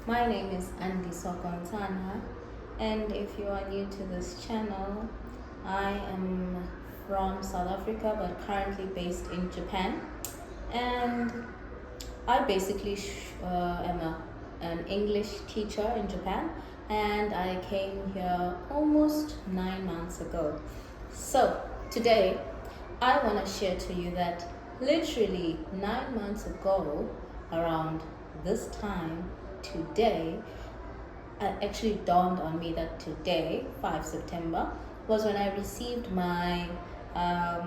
My name is Andy Sokontana, and if you are new to this channel, I am from South Africa but currently based in Japan. And I basically am an English teacher in Japan, and I came here almost 9 months ago. So today, I want to share to you that literally 9 months ago, around this time, today, it actually dawned on me that today, 5 September, was when I received my, the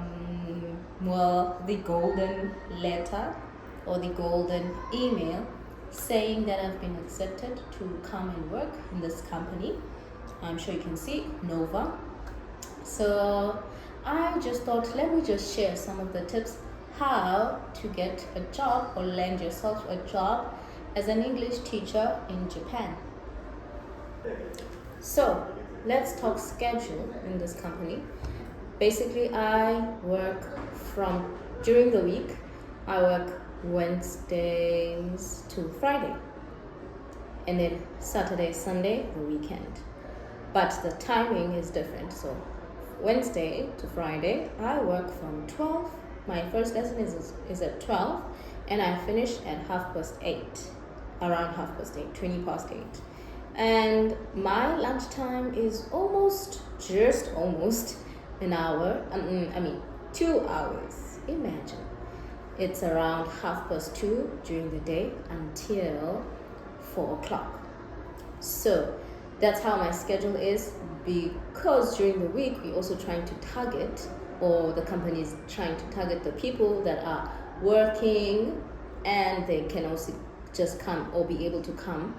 golden letter or the golden email saying that I've been accepted to come and work in this company. I'm sure you can see Nova. So I just thought, let me just share some of the tips how to get a job or land yourself a job as an English teacher in Japan. So let's talk schedule in this company. Basically, I work during the week, I work Wednesdays to Friday, and then Saturday, Sunday, the weekend. But the timing is different. So Wednesday to Friday, I work from 12. My first lesson is at 12, and I finish at 8:30, around 8:30, 20 past 8. And my lunchtime is just almost an hour. 2 hours. Imagine. It's around 2:30 during the day until 4 o'clock. So that's how my schedule is, because during the week we're also trying to target, or the company is trying to target the people that are working, and they can also just come or be able to come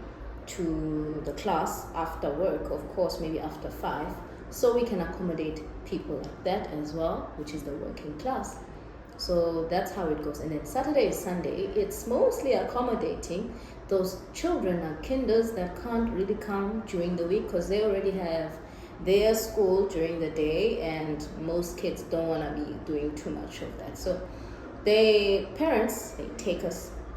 to the class after work, of course, maybe after 5. So we can accommodate people like that as well, which is the working class. So that's how it goes. And then Saturday, Sunday, it's mostly accommodating those children or kinders that can't really come during the week because they already have their school during the day, and most kids don't want to be doing too much of that. So parents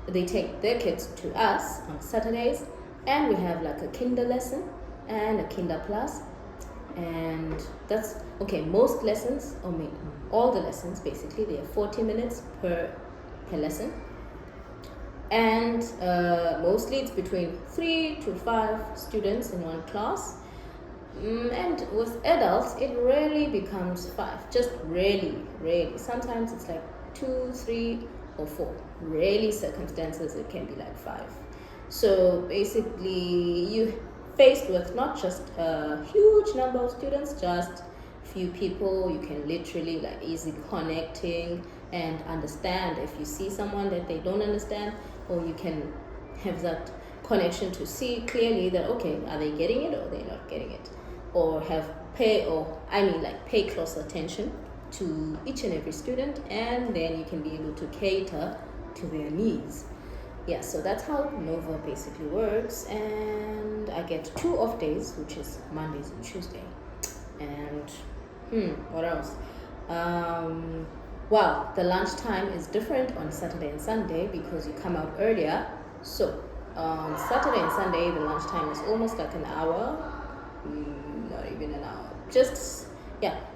they take their kids to us on Saturdays, and we have like a kinder lesson and a kinder plus. And that's okay. Most lessons, all the lessons basically, they are 40 minutes per lesson, and mostly it's between 3 to 5 students in one class. And with adults, it rarely becomes 5. Just rarely. Sometimes it's like 2, 3, or 4. Rarely circumstances it can be like 5. So basically, you faced with not just a huge number of students, just few people. You can literally like easy connecting and understand if you see someone that they don't understand, or you can have that connection to see clearly that, okay, are they getting it or they're not getting it, or pay close attention to each and every student, and then you can be able to cater to their needs. Yeah, so that's how Nova basically works. And I get 2 off days, which is Mondays and Tuesday. And what else? The lunchtime is different on Saturday and Sunday because you come out earlier. So on Saturday and Sunday, the lunchtime is almost like an hour, not even an hour. Just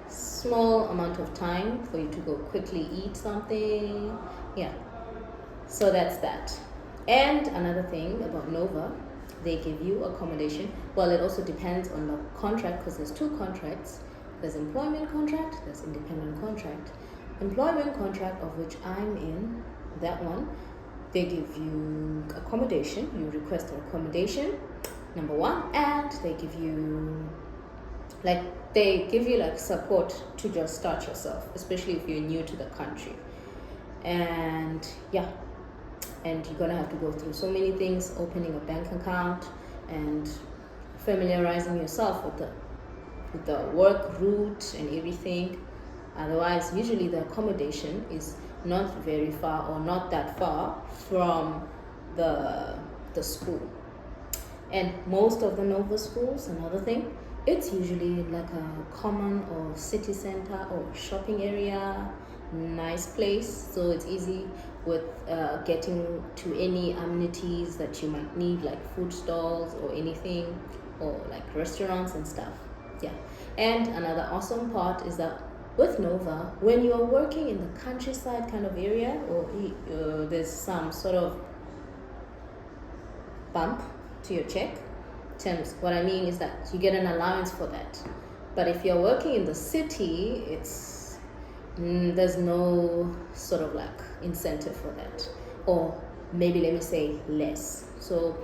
small amount of time for you to go quickly eat something. Yeah. So that's that. And another thing about Nova, they give you accommodation. Well, it also depends on the contract, because there's 2 contracts. There's employment contract, there's independent contract. Employment contract, of which I'm in, that one, they give you accommodation. You request an accommodation, number 1, and they give you support to just start yourself, especially if you're new to the country. And you're gonna have to go through so many things, opening a bank account and familiarizing yourself with the work route and everything. Otherwise, usually the accommodation is not very far, or not that far from the school. And most of the Nova schools, another thing, it's usually like a common or city center or shopping area, nice place, so it's easy with getting to any amenities that you might need, like food stalls or anything, or like restaurants and stuff. Yeah. And another awesome part is that with Nova, when you are working in the countryside kind of area, or there's some sort of bump to your check. Terms, what I mean is that you get an allowance for that. But if you're working in the city, it's there's no sort of like incentive for that, or maybe let me say less. So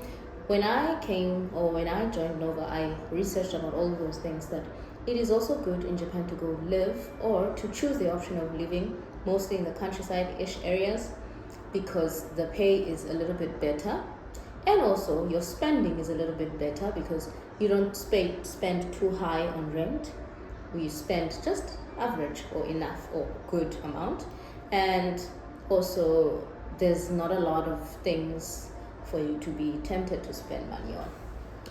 when I joined Nova, I researched about all of those things, that it is also good in Japan to go live, or to choose the option of living mostly in the countryside-ish areas, because the pay is a little bit better, and also your spending is a little bit better because you don't spend too high on rent. You spend just average or enough or good amount, and also there's not a lot of things for you to be tempted to spend money on.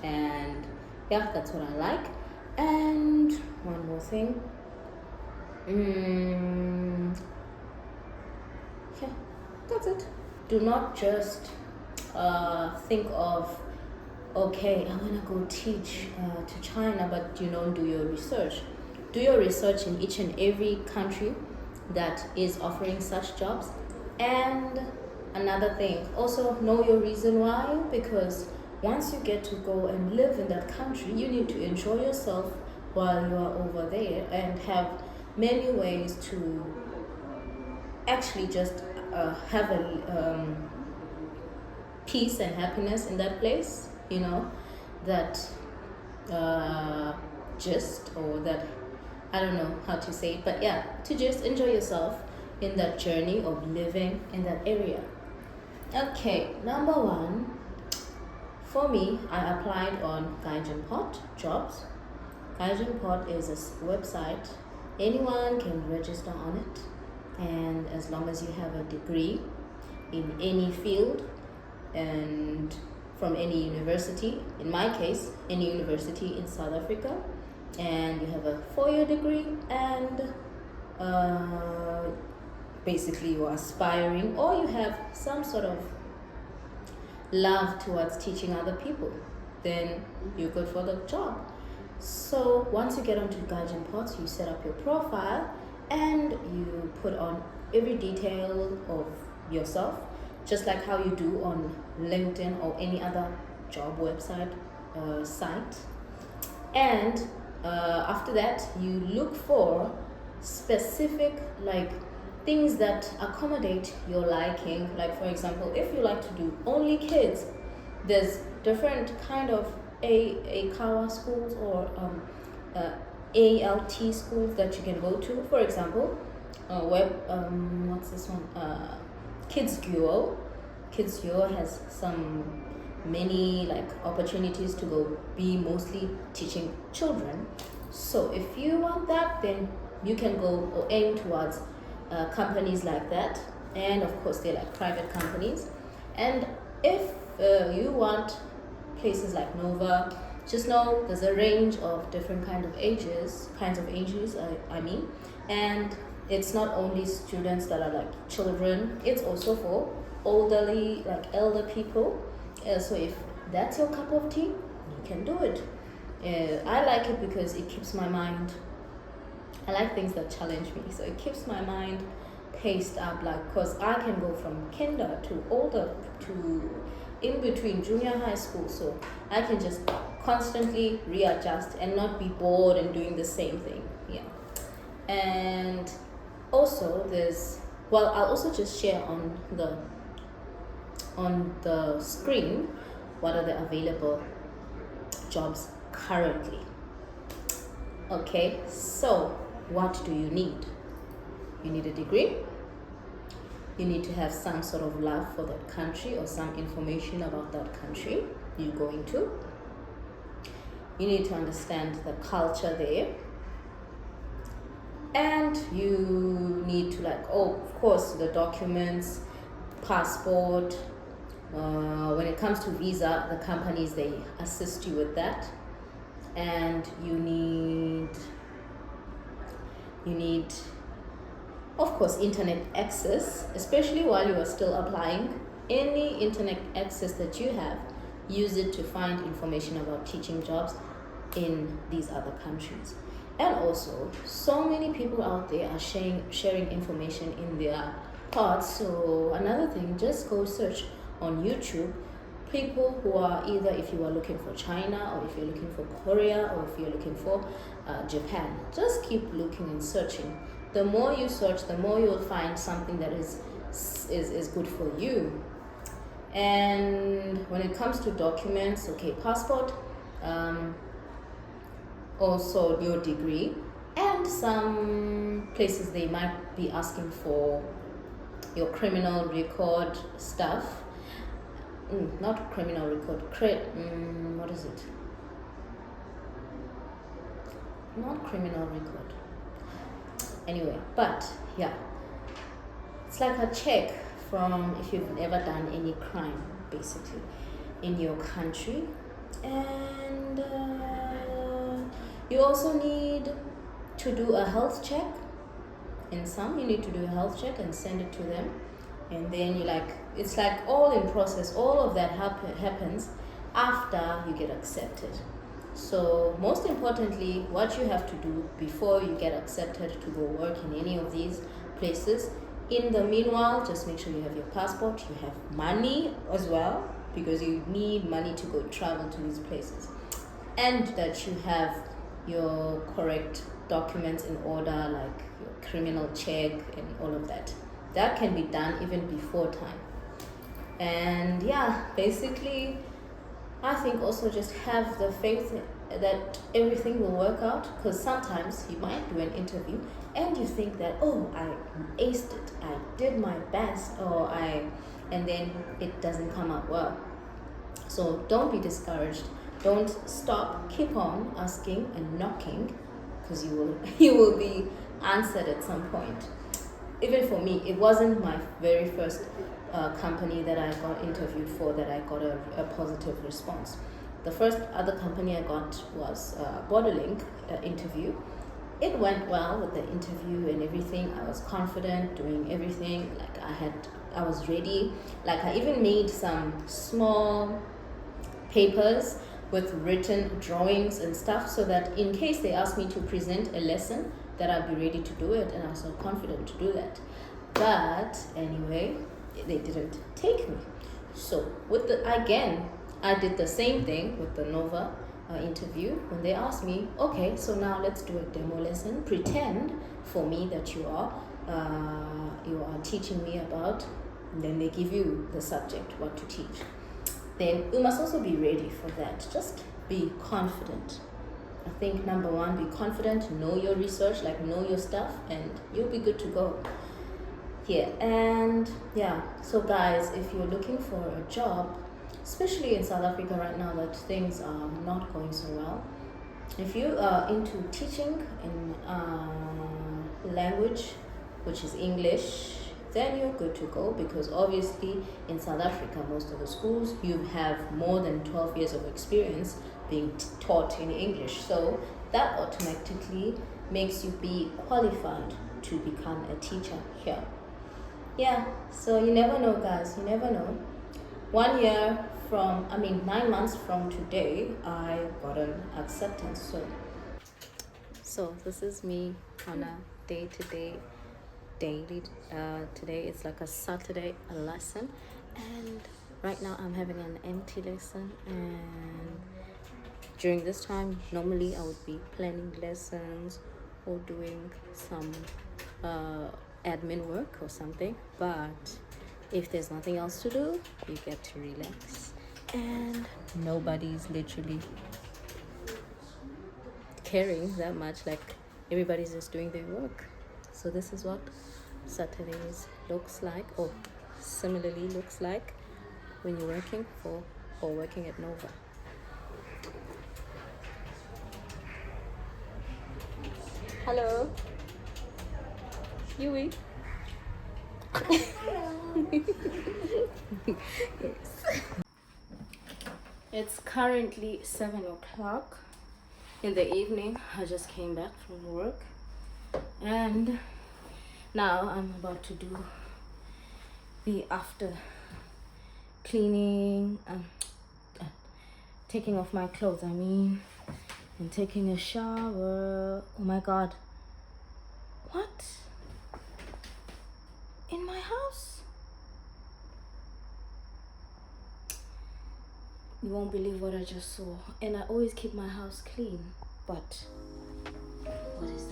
And yeah, that's what I like. And one more thing, yeah, that's it. Do not just think of, okay, I want to go teach to China, but you don't do your research. Do your research in each and every country that is offering such jobs. And another thing, also know your reason why, because once you get to go and live in that country, you need to enjoy yourself while you are over there, and have many ways to actually just have a peace and happiness in that place, that or that, I don't know how to say it, but yeah, to just enjoy yourself in that journey of living in that area. Okay, number one, for me, I applied on Gaijin Pot jobs. Gaijin Pot is a website. Anyone can register on it, and as long as you have a degree in any field and from any university, in my case, any university in South Africa, and you have a 4-year degree, and basically you are aspiring, or you have some sort of love towards teaching other people, then you're good for the job. So once you get onto Gaijin Pots, you set up your profile and you put on every detail of yourself, just like how you do on LinkedIn or any other job website site. And after that, you look for specific things that accommodate your liking. Like, for example, if you like to do only kids, there's different kind of Kawa schools or ALT schools that you can go to. For example, what's this one? Kids Guo. Kids Guo has many opportunities to go be mostly teaching children. So if you want that, then you can go or aim towards companies like that, and of course they're like private companies. And if you want places like Nova, just know there's a range of different kinds of ages, I mean, and it's not only students that are like children, it's also for elder people. So if that's your cup of tea, you can do it. I like it because it keeps my mind, I like things that challenge me, so it keeps my mind paced up, because I can go from kinder to older to in between junior high school, so I can just constantly readjust and not be bored and doing the same thing. Yeah. And also I'll also just share on the screen what are the available jobs currently. Okay, so what do you need? You need a degree. You need to have some sort of love for that country or some information about that country you're going to. You need to understand the culture there. And you need to of course, the documents, passport. When it comes to visa, the companies, they assist you with that. And you need Of course, internet access, especially while you are still applying, any internet access that you have, use it to find information about teaching jobs in these other countries. And also, so many people out there are sharing information in their parts. So another thing, just go search on YouTube people who are either, if you are looking for China, or if you're looking for Korea, or if you're looking for Japan. Just keep looking and searching. The more you search, the more you'll find something that is good for you. And when it comes to documents, okay, passport, also your degree, and some places they might be asking for your criminal record stuff. Not criminal record, what is it? Not criminal record. Anyway, but yeah, it's like a check from if you've never done any crime, basically, in your country. And you also need to do a health check. In some, you need to do a health check and send it to them. And then it's like all in process. All of that happens after you get accepted. So most importantly, what you have to do before you get accepted to go work in any of these places, in the meanwhile, just make sure you have your passport, you have money as well, because you need money to go travel to these places, and that you have your correct documents in order, like your criminal check and all of that. That can be done even before time. And yeah, basically, I think also just have the faith that everything will work out, because sometimes you might do an interview and you think that, oh, I aced it, I did my best, and then it doesn't come out well. So don't be discouraged. Don't stop. Keep on asking and knocking, because you will be answered at some point. Even for me, it wasn't my very first company that I got interviewed for that I got a positive response. The first other company I got was Borderlink interview. It went well with the interview and everything. I was confident doing everything. Like I was ready. Like I even made some small papers with written drawings and stuff, so that in case they ask me to present a lesson, that I'd be ready to do it, and I was so confident to do that. But anyway, they didn't take me. So I did the same thing with the Nova interview. When they asked me, okay, so now let's do a demo lesson. Pretend for me that you are teaching me about, and then they give you the subject, what to teach. Then you must also be ready for that. Just be confident. I think number one, be confident, know your research, like know your stuff, and you'll be good to go. Yeah, and yeah, so guys, if you're looking for a job, especially in South Africa right now that things are not going so well, if you are into teaching in language, which is English, then you're good to go, because obviously in South Africa, most of the schools, you have more than 12 years of experience being taught in English. So that automatically makes you be qualified to become a teacher here. Yeah, so you never know, guys, you never know. 9 months from today, I got an acceptance. So this is me on a day-to-day daily. Today it's like a Saturday lesson, and right now I'm having an empty lesson. And during this time, normally I would be planning lessons or doing some admin work or something, but if there's nothing else to do, you get to relax, and nobody's literally caring that much. Like everybody's just doing their work. So this is what Saturdays looks like, or similarly looks like, when you're working for or working at Nova. Hello, Yui. Yes. It's currently 7 o'clock in the evening. I just came back from work, and Now I'm about to do the after cleaning, taking off my clothes, and taking a shower. Oh my god. What? In my house? You won't believe what I just saw. And I always keep my house clean. But what is